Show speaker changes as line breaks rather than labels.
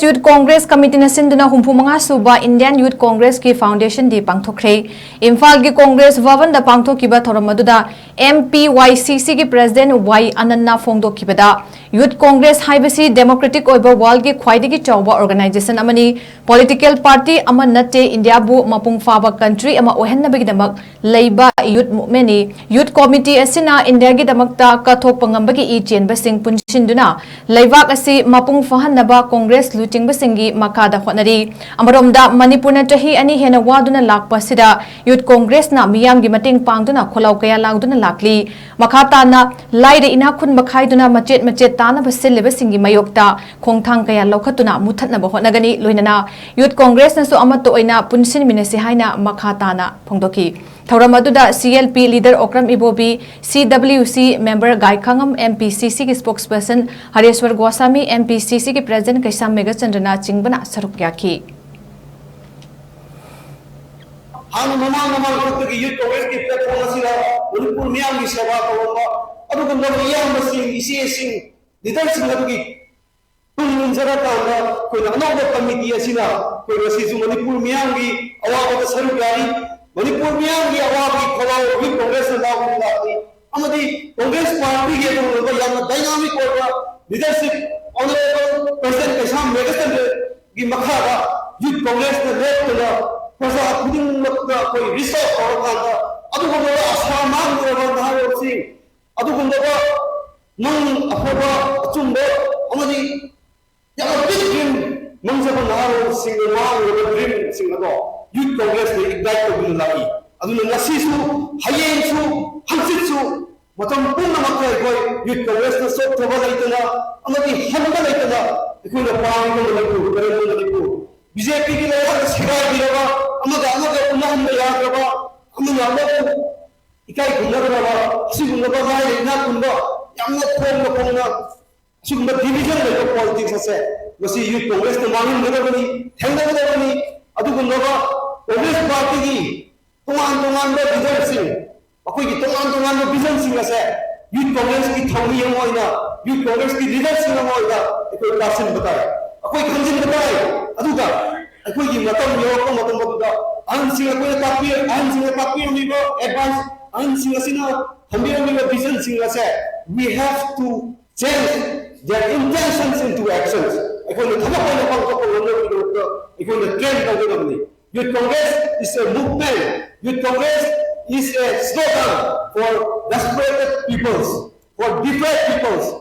Youth Congress Committee na Sinduna Humpumanga Suba Indian Youth Congress ki Foundation di Pangthokkhre Imphal gi Congress Bhavan da Pangthokkiba thoramaduda MPYCC ki President Y Ananna Phongdokkibada Youth Congress haibasi Democratic oiba world gi khwaidagi chawba organization amani political party ama natte India bu mapung faba country ama ohennabi damak leiba youth movement ni Youth Committee asina India gi damakta kathok pangambagi I chenba sing punchinduna leibak asi mapung fahanaba Congress looting basingi makada honari amaromda Manipur na chahi ani hena waduna lakpa sida Youth Congress na miyam gi mating pangduna kholaw kaya langduna lakli makata na laide ina khun makhaiduna machet tana basil basingi mayokta khongthang kaya lokhatuna muthatna ba honagani loinana Youth Congress na so amato oina punsin minasi haina makata na phongdoki Thauramatuda CLP leader Okram Ibobi, CWC member Gai Khangam, MPCC ki spokesperson Hareshwar Goswami, MPCC ki president Kaisam Megachandana Chingbana Saruk Yaki.
हम नमाल करते कि youth Congress की platform असिरा उनपुर मियां की सेवा करोगा अब तो नवरिया मसिंग इसी सिंग leader सिंग की तुम जरा का कोई अनोखा कमिटी असिरा कोई वसी जो मणिपुर मियां की आवाज को सरू गाड़ी मणिपुर मियां की आवाज की खोला यूथ कांग्रेस ने लागू लाती अमदी कांग्रेस पार्टी के तो याना डायनामिक होगा लीडरशिप ऑनरेबल प्रेसिडेंट कैसाम मेगाचंद्र की मखादा यूथ कांग्रेस ने लेकर प्रजा खुदिंगमक्ता कोई रिसर्च औरकांदा अदुगुंबा असामान गुरबा नारोसिंग अदुगुंबा नंग अफोबा अचुंबा अमदी याला बिगिन मंजबा नारोसिंग मांग ड्रीम सिंगदो यूथ कांग्रेस ने इग्नाइट तौबुन लाई अदुना नसीसु हयेंसु हंसिसु मतम पुनमक्ता कोई यूथ कांग्रेस ने सोथबा लाइतना अमदी हनबा लाइतना इकुना पांग मणिपुर करेन मणिपुर बीजेपी की लेवल सिगार दिलवा अमगा उन्नहन में यादवा अमगा इकाई गुंडरवा सिगुंडवा गाय इना कुंडो यामना खोंगना सिगुंडा डिवीजन लेवल पॉलिटिक्स असे वसी यूथ कांग्रेस ने मांग नगरबनी थेंगनगरबनी अदुगुंडवा कांग्रेस पार्टी की तोंगान लीडर सिंह अखोई की तोंगान विजन सिंह असे यूथ कांग्रेस की थौनी होइना यूथ कांग्रेस की लीडर सिंह होइना इको कासिन बताए अखोई खंजिन बताए अदुगा अखोई की मतम योको मतम बदुगा अनसिंग अखोई कापी मिबो एडवांस अनसिंग असिना थंबियो मिबो विजन सिंह असे we have to change their intentions into actions अखोई थमा कोई पंखो लोंदो मिबो अखोई train तौगदबनी youth congress is a movement youth congress is a slogan for desperate peoples for depressed peoples